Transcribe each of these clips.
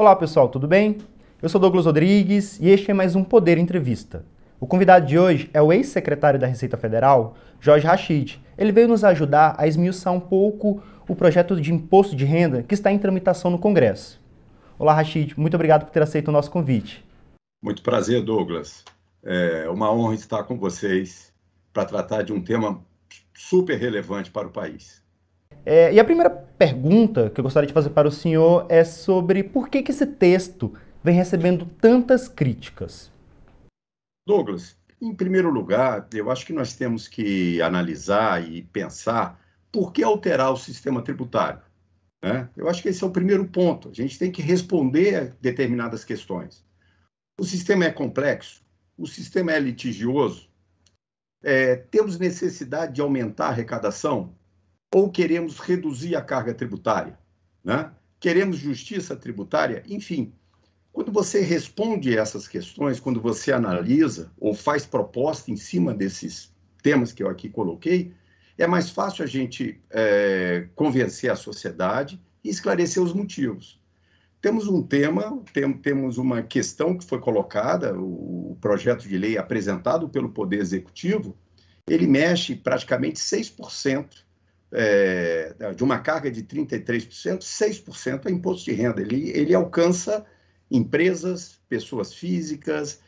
Olá pessoal, tudo bem? Eu sou Douglas Rodrigues e este é mais um Poder Entrevista. O convidado de hoje é o ex-secretário da Receita Federal, Jorge Rachid. Ele veio nos ajudar a esmiuçar um pouco o projeto de imposto de renda que está em tramitação no Congresso. Olá Rachid, muito obrigado por ter aceito o nosso convite. Muito prazer, Douglas. É uma honra estar com vocês para tratar de um tema super relevante para o país. E a primeira pergunta que eu gostaria de fazer para o senhor é sobre por que esse texto vem recebendo tantas críticas. Douglas, em primeiro lugar, eu acho que nós temos que analisar e pensar por que alterar o sistema tributário, né? Eu acho que esse é o primeiro ponto. A gente tem que responder a determinadas questões. O sistema é complexo, o sistema é litigioso, temos necessidade de aumentar a arrecadação ou queremos reduzir a carga tributária, né? Queremos justiça tributária? Enfim, quando você responde essas questões, quando você analisa ou faz proposta em cima desses temas que eu aqui coloquei, é mais fácil a gente convencer a sociedade e esclarecer os motivos. Temos um tema, temos uma questão que foi colocada, o projeto de lei apresentado pelo Poder Executivo, ele mexe praticamente 6%, de uma carga de 33%, 6% é imposto de renda. Ele alcança empresas, pessoas físicas,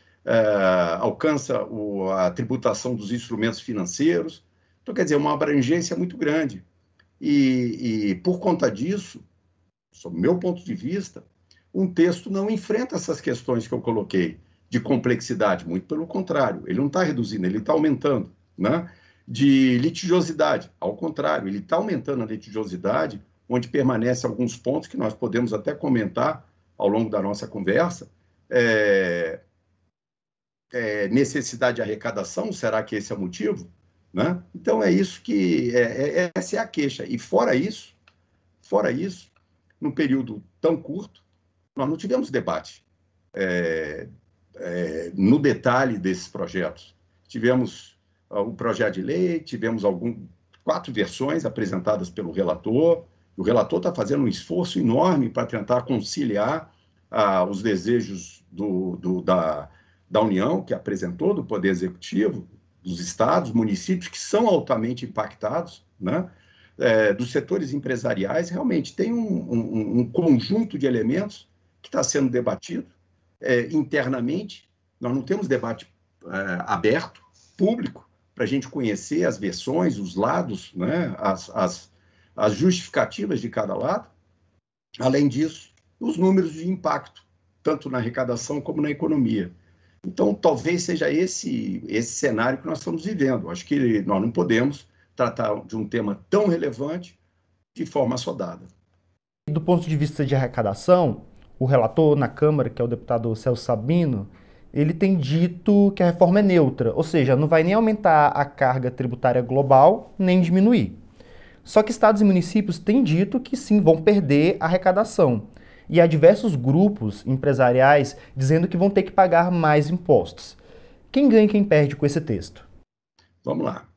alcança a tributação dos instrumentos financeiros. Então, quer dizer, uma abrangência muito grande. E por conta disso, sob o meu ponto de vista, um texto não enfrenta essas questões que eu coloquei de complexidade, muito pelo contrário, ele não está reduzindo, ele está aumentando, né? De litigiosidade, ao contrário, ele está aumentando a litigiosidade, onde permanecem alguns pontos que nós podemos até comentar ao longo da nossa conversa. Necessidade de arrecadação, será que esse é o motivo? Né? Então, é isso que... essa é a queixa. E fora isso, num período tão curto, nós não tivemos debate no detalhe desses projetos. Tivemos o projeto de lei, tivemos 4 versões apresentadas pelo relator. O relator está fazendo um esforço enorme para tentar conciliar os desejos da União, que apresentou, do Poder Executivo, dos estados, municípios, que são altamente impactados, né? Dos setores empresariais. Realmente tem um conjunto de elementos que está sendo debatido internamente. Nós não temos debate aberto, público, para a gente conhecer as versões, os lados, né? As justificativas de cada lado. Além disso, os números de impacto, tanto na arrecadação como na economia. Então, talvez seja esse cenário que nós estamos vivendo. Acho que nós não podemos tratar de um tema tão relevante de forma assodada. Do ponto de vista de arrecadação, o relator na Câmara, que é o deputado Celso Sabino, ele tem dito que a reforma é neutra, ou seja, não vai nem aumentar a carga tributária global, nem diminuir. Só que estados e municípios têm dito que sim, vão perder a arrecadação. E há diversos grupos empresariais dizendo que vão ter que pagar mais impostos. Quem ganha e quem perde com esse texto? Vamos lá.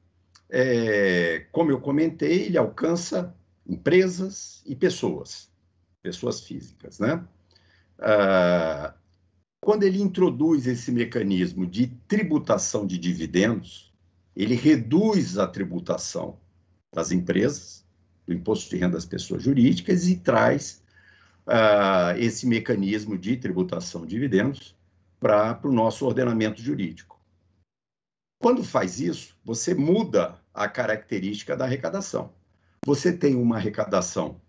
Como eu comentei, ele alcança empresas e pessoas físicas, né? Quando ele introduz esse mecanismo de tributação de dividendos, ele reduz a tributação das empresas, do imposto de renda das pessoas jurídicas, e traz esse mecanismo de tributação de dividendos para o nosso ordenamento jurídico. Quando faz isso, você muda a característica da arrecadação. Você tem uma arrecadação,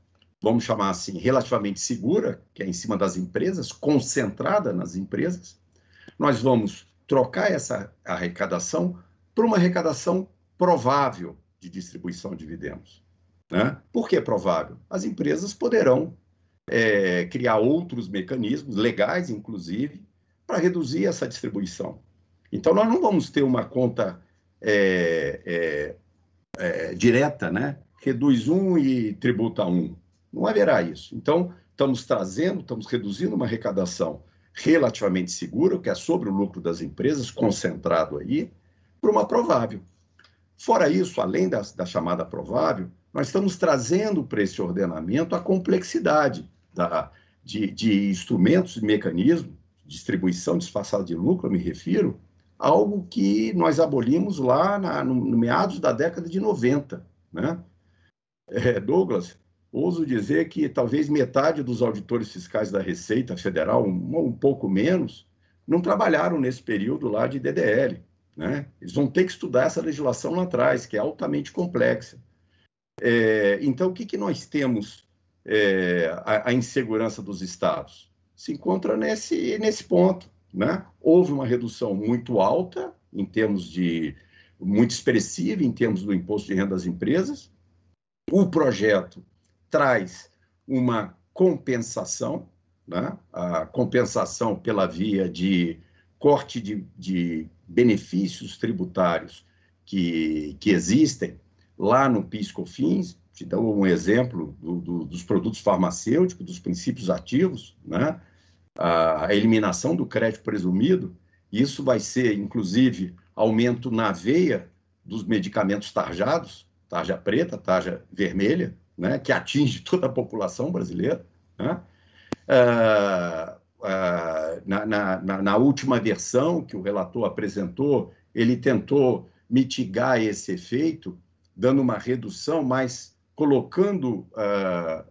vamos chamar assim, relativamente segura, que é em cima das empresas, concentrada nas empresas. Nós vamos trocar essa arrecadação para uma arrecadação provável de distribuição de dividendos, né? Por que provável? As empresas poderão criar outros mecanismos, legais inclusive, para reduzir essa distribuição. Então, nós não vamos ter uma conta direta, né? Reduz um e tributa um. Não haverá isso. Então, estamos reduzindo uma arrecadação relativamente segura, que é sobre o lucro das empresas, concentrado aí, para uma provável. Fora isso, além da chamada provável, nós estamos trazendo para esse ordenamento a complexidade de instrumentos e mecanismos, distribuição disfarçada de lucro, eu me refiro, algo que nós abolimos lá no meados da década de 90, né? Douglas, ouso dizer que talvez metade dos auditores fiscais da Receita Federal, um pouco menos, não trabalharam nesse período lá de DDL, né? Eles vão ter que estudar essa legislação lá atrás, que é altamente complexa. Então, o que nós temos a insegurança dos estados? Se encontra nesse ponto, né? Houve uma redução muito alta, em termos de muito expressiva, em termos do imposto de renda das empresas. O projeto traz uma compensação, né? A compensação pela via de corte de benefícios tributários que existem lá no PIS/COFINS. Te dou um exemplo dos produtos farmacêuticos, dos princípios ativos, né? A eliminação do crédito presumido. Isso vai ser, inclusive, aumento na veia dos medicamentos tarjados, tarja preta, tarja vermelha, né, que atinge toda a população brasileira, né? Na última versão que o relator apresentou, ele tentou mitigar esse efeito, dando uma redução, mas colocando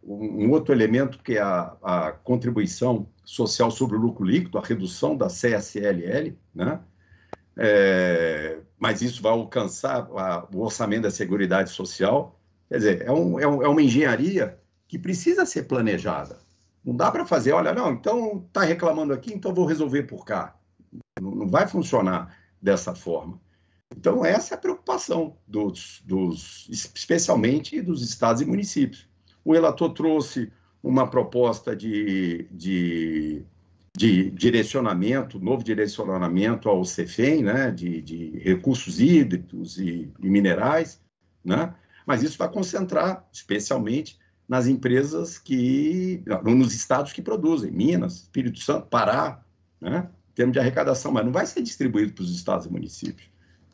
um outro elemento, que é a contribuição social sobre o lucro líquido, a redução da CSLL, né? Mas isso vai alcançar o orçamento da Seguridade Social. Quer dizer, é uma engenharia que precisa ser planejada. Não dá para fazer, olha, não, então está reclamando aqui, então vou resolver por cá. Não vai funcionar dessa forma. Então, essa é a preocupação especialmente dos estados e municípios. O relator trouxe uma proposta de direcionamento, novo direcionamento ao CEFEM, né, de recursos hídricos e minerais, né, mas isso vai concentrar, especialmente, nas empresas nos estados que produzem, Minas, Espírito Santo, Pará, né, em termos de arrecadação, mas não vai ser distribuído para os estados e municípios,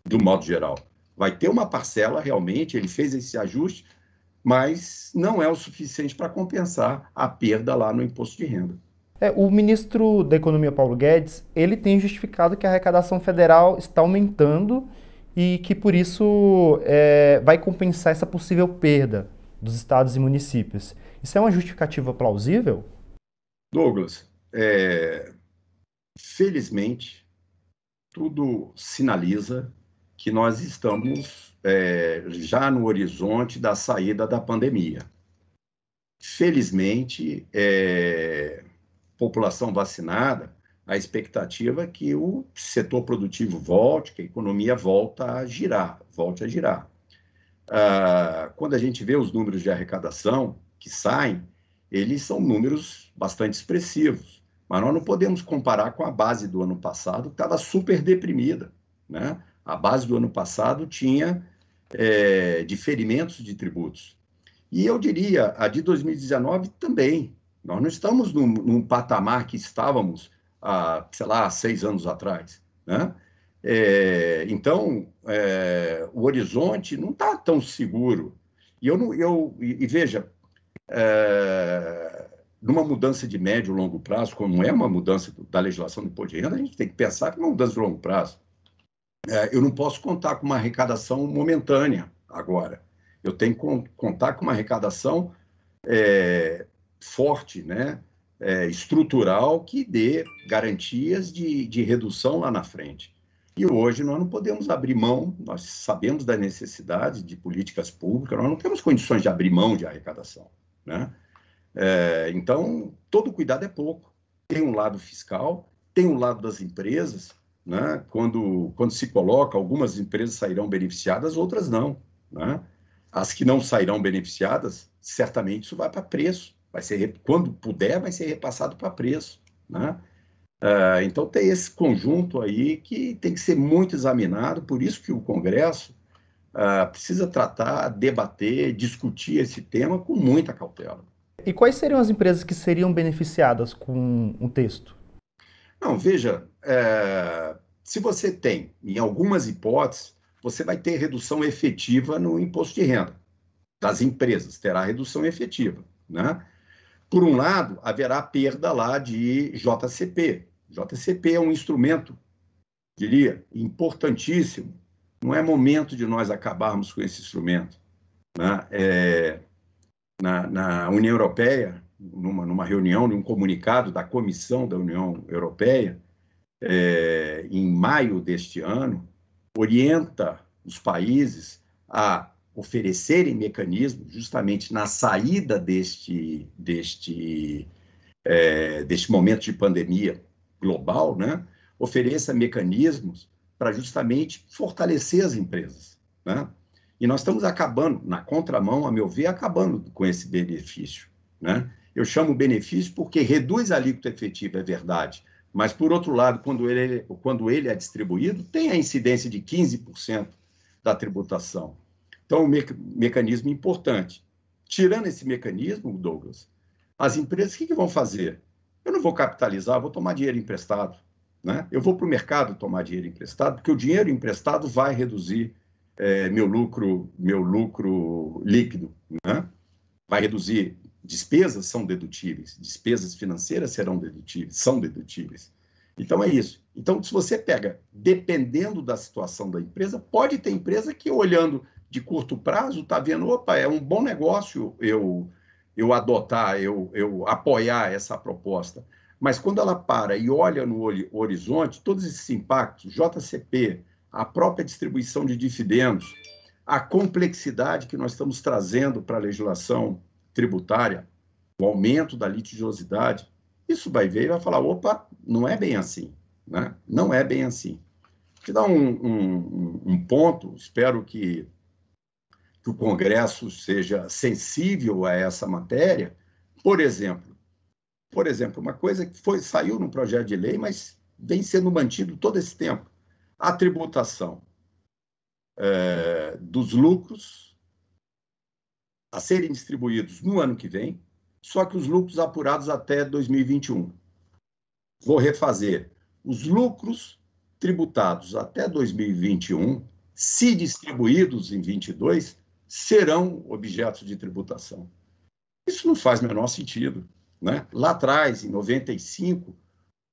do modo geral. Vai ter uma parcela, realmente, ele fez esse ajuste, mas não é o suficiente para compensar a perda lá no imposto de renda. O ministro da Economia, Paulo Guedes, ele tem justificado que a arrecadação federal está aumentando e que, por isso, vai compensar essa possível perda dos estados e municípios. Isso é uma justificativa plausível? Douglas, felizmente, tudo sinaliza que nós estamos já no horizonte da saída da pandemia. Felizmente, população vacinada, a expectativa é que o setor produtivo volte, que a economia volte a girar. Quando a gente vê os números de arrecadação que saem, eles são números bastante expressivos, mas nós não podemos comparar com a base do ano passado, que estava super deprimida, né? A base do ano passado tinha diferimentos de tributos. E eu diria, a de 2019 também. Nós não estamos num patamar que estávamos há 6 anos atrás, né? Então, o horizonte não está tão seguro. E veja, numa mudança de médio e longo prazo, como é uma mudança da legislação do imposto de renda, a gente tem que pensar que é uma mudança de longo prazo. Eu não posso contar com uma arrecadação momentânea agora. Eu tenho que contar com uma arrecadação forte, né? Estrutural, que dê garantias de redução lá na frente. E hoje nós não podemos abrir mão, nós sabemos da necessidade de políticas públicas, nós não temos condições de abrir mão de arrecadação, né? Então, todo cuidado é pouco. Tem um lado fiscal, tem um lado das empresas, né? Quando se coloca, algumas empresas sairão beneficiadas, outras não, né? As que não sairão beneficiadas, certamente isso vai para preço. Quando puder, vai ser repassado para preço, né? Então, tem esse conjunto aí que tem que ser muito examinado, por isso que o Congresso precisa tratar, debater, discutir esse tema com muita cautela. E quais seriam as empresas que seriam beneficiadas com o texto? Não, veja, se você tem, em algumas hipóteses, você vai ter redução efetiva no imposto de renda das empresas, terá redução efetiva, né? Por um lado, haverá perda lá de JCP. JCP é um instrumento, diria, importantíssimo. Não é momento de nós acabarmos com esse instrumento, né? Na União Europeia, numa reunião, num comunicado da Comissão da União Europeia, em maio deste ano, orienta os países a oferecerem mecanismos justamente na saída deste momento de pandemia global, né? Ofereça mecanismos para justamente fortalecer as empresas, né? E nós estamos acabando, na contramão, a meu ver, acabando com esse benefício, né? Eu chamo benefício porque reduz a alíquota efetiva, é verdade, mas, por outro lado, quando ele é distribuído, tem a incidência de 15% da tributação. Então, um mecanismo importante. Tirando esse mecanismo, Douglas, as empresas, o que vão fazer? Eu não vou capitalizar, vou tomar dinheiro emprestado, né? Eu vou para o mercado tomar dinheiro emprestado, porque o dinheiro emprestado vai reduzir meu lucro líquido, né? Vai reduzir. Despesas são dedutíveis, despesas financeiras são dedutíveis. Então, é isso. Então, se você pega, dependendo da situação da empresa, pode ter empresa que, olhando de curto prazo, está vendo, opa, é um bom negócio eu adotar, eu apoiar essa proposta. Mas quando ela para e olha no horizonte, todos esses impactos, JCP, a própria distribuição de dividendos, a complexidade que nós estamos trazendo para a legislação tributária, o aumento da litigiosidade, isso vai ver e vai falar, opa, não é bem assim, né? Não é bem assim. Vou te dar um ponto, espero que o Congresso seja sensível a essa matéria. Por exemplo, uma coisa que saiu no projeto de lei, mas vem sendo mantido todo esse tempo, a tributação dos lucros a serem distribuídos no ano que vem, só que os lucros apurados até 2021. Vou refazer. Os lucros tributados até 2021, se distribuídos em 22, serão objetos de tributação. Isso não faz o menor sentido, né? Lá atrás, em 95,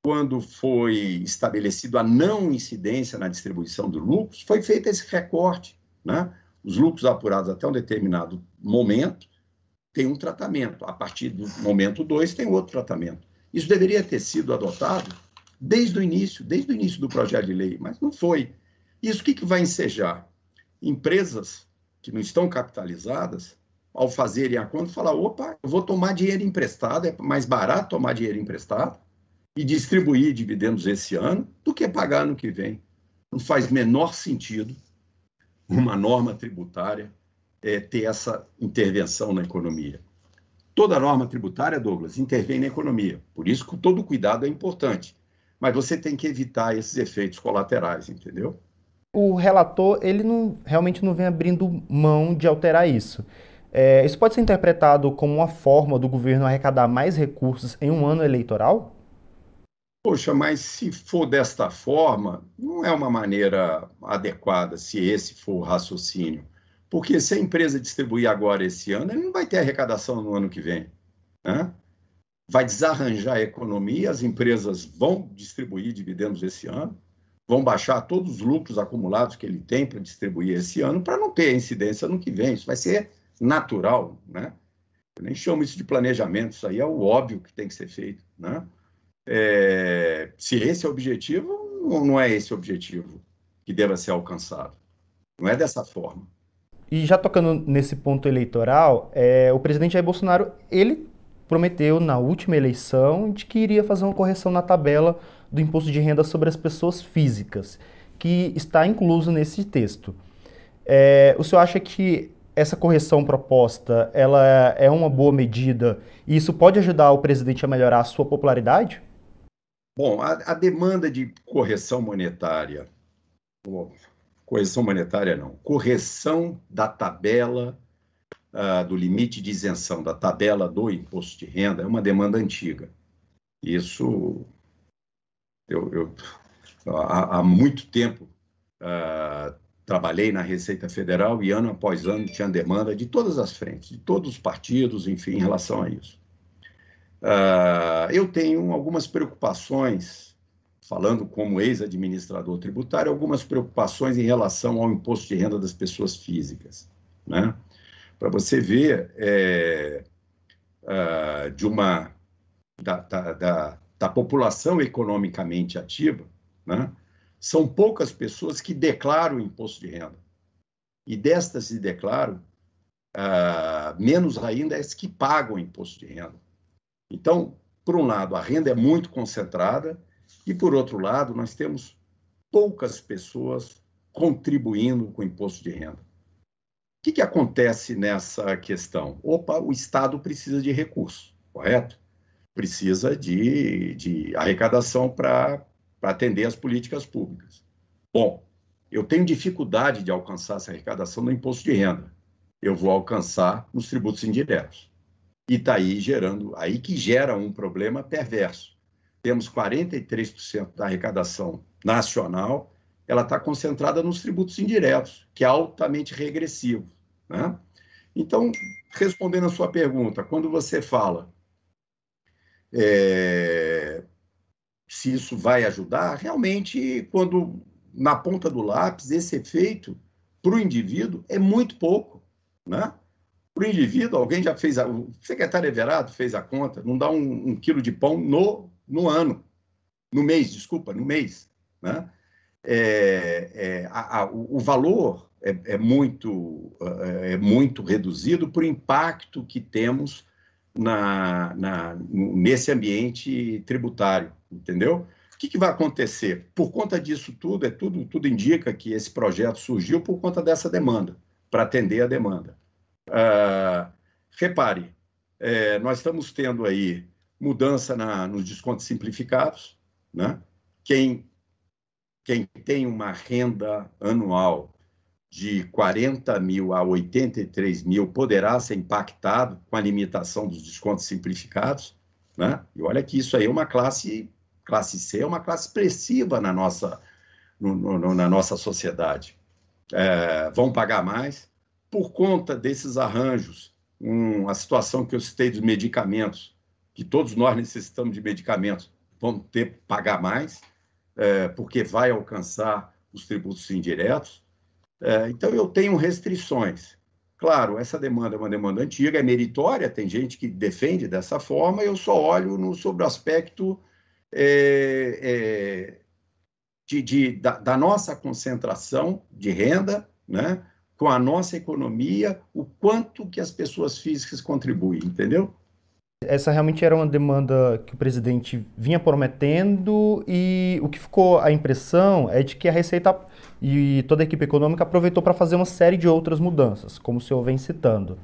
quando foi estabelecido a não incidência na distribuição de lucros, foi feito esse recorte, né? Os lucros apurados até um determinado momento têm um tratamento, a partir do momento 2 tem outro tratamento. Isso deveria ter sido adotado desde o início do projeto de lei, mas não foi. Isso o que vai ensejar? Empresas que não estão capitalizadas, ao fazerem a conta, falar, opa, eu vou tomar dinheiro emprestado, é mais barato tomar dinheiro emprestado e distribuir dividendos esse ano do que pagar ano que vem. Não faz menor sentido uma norma tributária ter essa intervenção na economia. Toda norma tributária, Douglas, intervém na economia. Por isso que todo cuidado é importante. Mas você tem que evitar esses efeitos colaterais, entendeu? O relator, ele realmente não vem abrindo mão de alterar isso. Isso pode ser interpretado como uma forma do governo arrecadar mais recursos em um ano eleitoral? Poxa, mas se for desta forma, não é uma maneira adequada, se esse for o raciocínio. Porque se a empresa distribuir agora esse ano, ele não vai ter arrecadação no ano que vem, né? Vai desarranjar a economia, as empresas vão distribuir dividendos esse ano, vão baixar todos os lucros acumulados que ele tem para distribuir esse ano, para não ter incidência no que vem. Isso vai ser natural, né? Eu nem chamo isso de planejamento, isso aí é o óbvio que tem que ser feito, né? Se esse é o objetivo, não é esse o objetivo que deva ser alcançado. Não é dessa forma. E já tocando nesse ponto eleitoral, o presidente Jair Bolsonaro, ele prometeu na última eleição de que iria fazer uma correção na tabela do imposto de renda sobre as pessoas físicas, que está incluso nesse texto. O senhor acha que essa correção proposta ela é uma boa medida e isso pode ajudar o presidente a melhorar a sua popularidade? Bom, a demanda de correção monetária não, correção da tabela do limite de isenção, da tabela do imposto de renda, é uma demanda antiga. Isso, eu há muito tempo trabalhei na Receita Federal e ano após ano tinha demanda de todas as frentes, de todos os partidos, enfim, em relação a isso. Eu tenho algumas preocupações, falando como ex-administrador tributário, algumas preocupações em relação ao imposto de renda das pessoas físicas, né? Para você ver, da população economicamente ativa, né? São poucas pessoas que declaram o imposto de renda. E destas que declaram, menos ainda as que pagam imposto de renda. Então, por um lado, a renda é muito concentrada e, por outro lado, nós temos poucas pessoas contribuindo com o imposto de renda. O que acontece nessa questão? Opa, o Estado precisa de recursos, correto? Precisa de arrecadação para atender as políticas públicas. Bom, eu tenho dificuldade de alcançar essa arrecadação no imposto de renda. Eu vou alcançar nos tributos indiretos. E está aí que gera um problema perverso. Temos 43% da arrecadação nacional, ela está concentrada nos tributos indiretos, que é altamente regressivo, né? Então, respondendo a sua pergunta, quando você fala se isso vai ajudar, realmente, quando na ponta do lápis, esse efeito para o indivíduo é muito pouco, né? Para o indivíduo, alguém já fez, o secretário Everardo fez a conta, não dá um quilo de pão no ano, no mês, né? O valor é muito reduzido por impacto que temos nesse ambiente tributário, entendeu? O que vai acontecer? Por conta disso tudo indica que esse projeto surgiu por conta dessa demanda, para atender a demanda. Repare, nós estamos tendo aí mudança nos descontos simplificados, né? Quem tem uma renda anual de 40 mil a 83 mil poderá ser impactado com a limitação dos descontos simplificados, né? E olha que isso aí é uma classe C, é uma classe expressiva na nossa sociedade. Vão pagar mais. Por conta desses arranjos, a situação que eu citei dos medicamentos, que todos nós necessitamos de medicamentos, vão ter que pagar mais, porque vai alcançar os tributos indiretos. Então, eu tenho restrições. Claro, essa demanda é uma demanda antiga, é meritória, tem gente que defende dessa forma, eu só olho sobre o aspecto da nossa concentração de renda, né, com a nossa economia, o quanto que as pessoas físicas contribuem, entendeu? Essa realmente era uma demanda que o presidente vinha prometendo e o que ficou a impressão é de que a Receita e toda a equipe econômica aproveitou para fazer uma série de outras mudanças, como o senhor vem citando.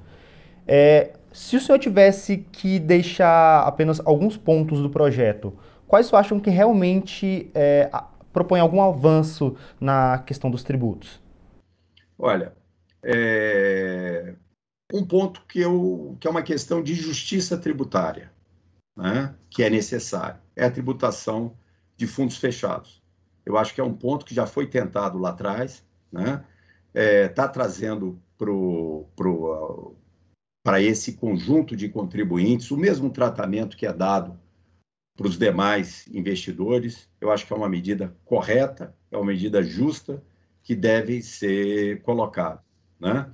Se o senhor tivesse que deixar apenas alguns pontos do projeto, quais o senhor acham que realmente propõe algum avanço na questão dos tributos? Olha, um ponto que é uma questão de justiça tributária, né, que é necessário, é a tributação de fundos fechados. Eu acho que é um ponto que já foi tentado lá atrás, né, está trazendo para esse conjunto de contribuintes o mesmo tratamento que é dado para os demais investidores. Eu acho que é uma medida correta, é uma medida justa que deve ser colocada, né?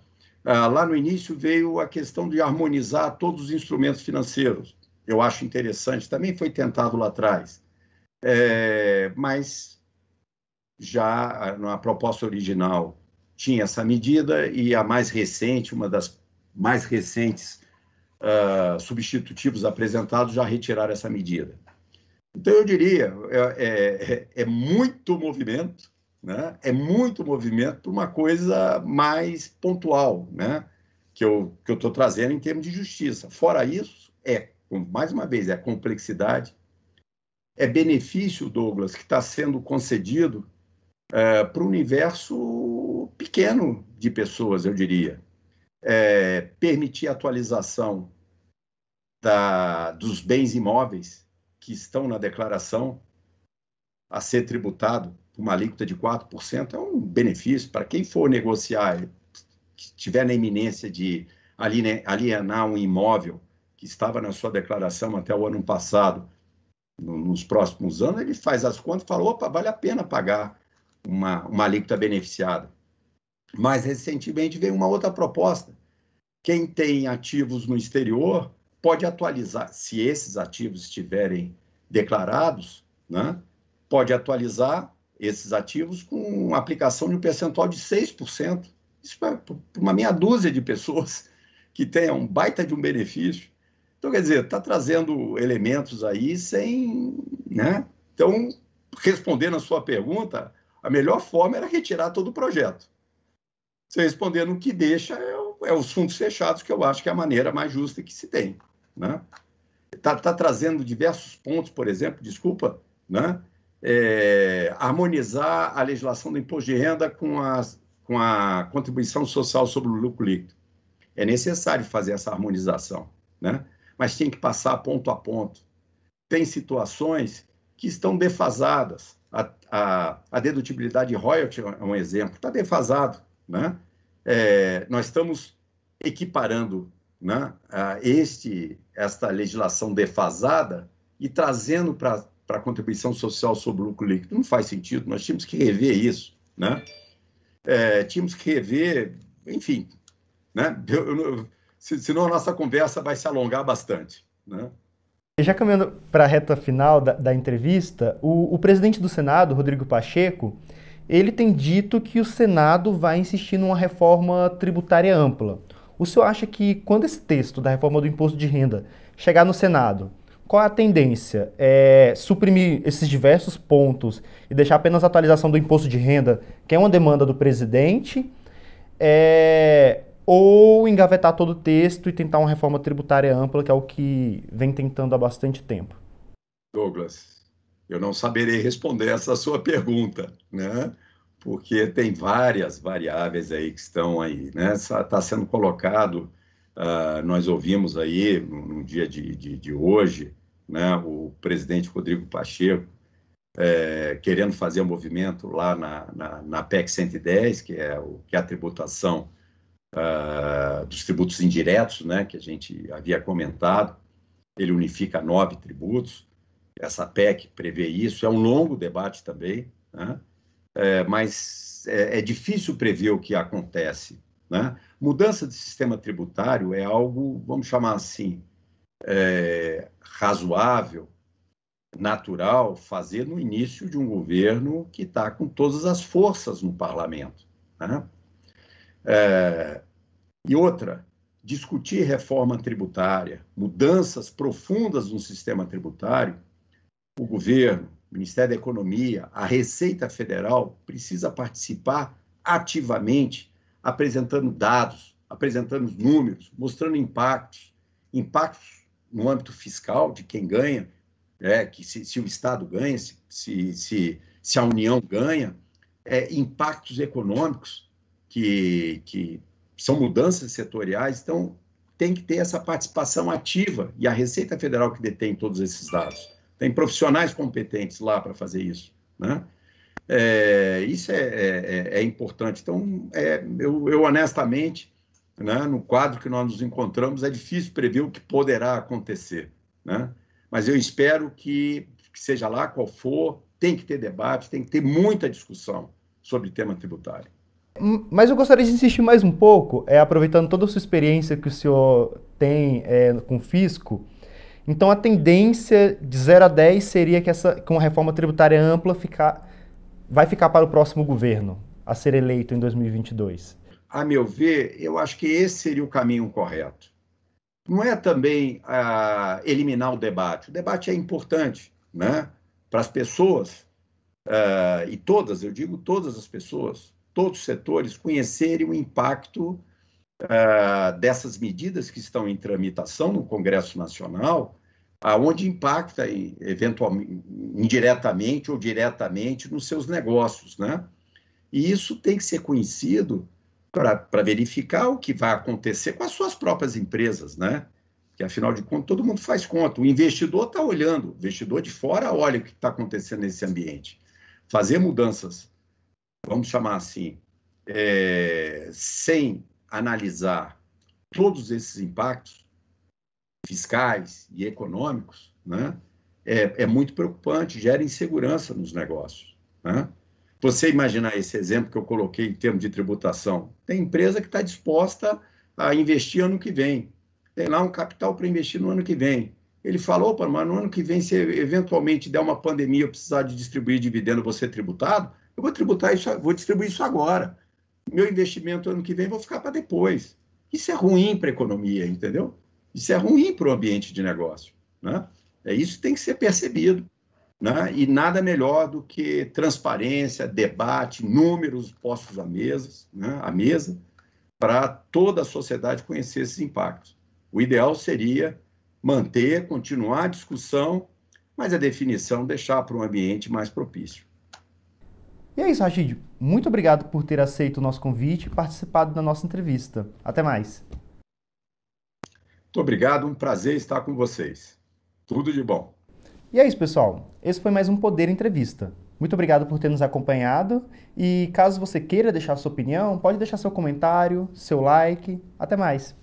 Lá no início veio a questão de harmonizar todos os instrumentos financeiros. Eu acho interessante, também foi tentado lá atrás, mas já na proposta original tinha essa medida e a mais recente, uma das mais recentes substitutivos apresentados já retiraram essa medida. Então, eu diria, é muito movimento, né? É muito movimento para uma coisa mais pontual, né? Que eu estou trazendo em termos de justiça. Fora isso, mais uma vez, é complexidade, é benefício, Douglas, que está sendo concedido para um universo pequeno de pessoas, eu diria. Permitir a atualização dos bens imóveis que estão na declaração a ser tributado por uma alíquota de 4%, é um benefício para quem for negociar, que estiver na iminência de alienar um imóvel que que estava na sua declaração até o ano passado, nos próximos anos, ele faz as contas e fala, opa, vale a pena pagar uma alíquota beneficiada. Mais recentemente veio uma outra proposta. Quem tem ativos no exterior pode atualizar, se esses ativos estiverem declarados, né, pode atualizar esses ativos com aplicação de um percentual de 6%. Isso é para uma meia dúzia de pessoas que tenham um baita de um benefício. Então, quer dizer, está trazendo elementos aí sem... né? Então, respondendo a sua pergunta, a melhor forma era retirar todo o projeto. Você respondendo o que deixa é os fundos fechados, que eu acho que é a maneira mais justa que se tem. Né? Tá trazendo diversos pontos, por exemplo, desculpa, né? Harmonizar a legislação do imposto de renda com a contribuição social sobre o lucro líquido. É necessário fazer essa harmonização, né? Mas tem que passar ponto a ponto. Tem situações que estão defasadas. A dedutibilidade de royalty é um exemplo, está defasado, né? Nós estamos equiparando, né, esta legislação defasada e trazendo para a contribuição social sobre o lucro líquido. Não faz sentido, nós tínhamos que rever isso, né? Tínhamos que rever, enfim, né? Senão a nossa conversa vai se alongar bastante, né? Já caminhando para a reta final da entrevista, o presidente do Senado, Rodrigo Pacheco, ele tem dito que o Senado vai insistir numa reforma tributária ampla. O senhor acha que quando esse texto da reforma do imposto de renda chegar no Senado, qual é a tendência? Suprimir esses diversos pontos e deixar apenas a atualização do imposto de renda, que é uma demanda do presidente, ou engavetar todo o texto e tentar uma reforma tributária ampla, que é o que vem tentando há bastante tempo? Douglas, eu não saberei responder essa sua pergunta, né? Porque tem várias variáveis aí que estão aí, né? Está sendo colocado, nós ouvimos aí no dia de hoje, né, o presidente Rodrigo Pacheco querendo fazer um movimento lá na PEC 110, que é a tributação dos tributos indiretos, né, que a gente havia comentado. Ele unifica 9 tributos. Essa PEC prevê isso. É um longo debate também, né? Mas é difícil prever o que acontece, né? Mudança de sistema tributário é algo, vamos chamar assim, razoável, natural, fazer no início de um governo que está com todas as forças no parlamento, né? E outra, discutir reforma tributária, mudanças profundas no sistema tributário, o governo, o Ministério da Economia, a Receita Federal precisa participar ativamente, apresentando dados, apresentando números, mostrando impactos no âmbito fiscal de quem ganha, que se o Estado ganha, se a União ganha, impactos econômicos que são mudanças setoriais. Então, tem que ter essa participação ativa, e a Receita Federal que detém todos esses dados. Tem profissionais competentes lá para fazer isso, né? Isso é importante. Então, eu honestamente, né, no quadro que nós nos encontramos, é difícil prever o que poderá acontecer, né? Mas eu espero que seja lá qual for, tem que ter debate, tem que ter muita discussão sobre o tema tributário. Mas eu gostaria de insistir mais um pouco, aproveitando toda a sua experiência que o senhor tem com o fisco. Então, a tendência de 0 a 10 seria que uma reforma tributária ampla vai ficar para o próximo governo a ser eleito em 2022. A meu ver, eu acho que esse seria o caminho correto. Não é também eliminar o debate. O debate é importante, né, para as pessoas, e todas, eu digo todas as pessoas, todos os setores, conhecerem o impacto dessas medidas que estão em tramitação no Congresso Nacional, onde impacta eventualmente, indiretamente ou diretamente nos seus negócios, né? E isso tem que ser conhecido para verificar o que vai acontecer com as suas próprias empresas, né? Que, afinal de contas, todo mundo faz conta. O investidor está olhando, o investidor de fora olha o que está acontecendo nesse ambiente. Fazer mudanças, vamos chamar assim, sem analisar todos esses impactos, fiscais e econômicos, né, é muito preocupante, gera insegurança nos negócios, né? Você imaginar esse exemplo que eu coloquei em termos de tributação, tem empresa que está disposta a investir ano que vem, tem lá um capital para investir no ano que vem. Ele falou, opa, mas no ano que vem, se eventualmente der uma pandemia, eu precisar de distribuir dividendo, eu vou ser tributado, eu vou tributar isso, vou distribuir isso agora. Meu investimento ano que vem vou ficar para depois. Isso é ruim para a economia, entendeu? Isso é ruim para o ambiente de negócio, né? Isso tem que ser percebido, né? E nada melhor do que transparência, debate, números postos à mesa, né? À mesa, para toda a sociedade conhecer esses impactos. O ideal seria manter, continuar a discussão, mas a definição deixar para um ambiente mais propício. E é isso, Rachid. Muito obrigado por ter aceito o nosso convite e participado da nossa entrevista. Até mais. Muito obrigado, um prazer estar com vocês. Tudo de bom. E é isso, pessoal. Esse foi mais um Poder Entrevista. Muito obrigado por ter nos acompanhado e caso você queira deixar sua opinião, pode deixar seu comentário, seu like. Até mais.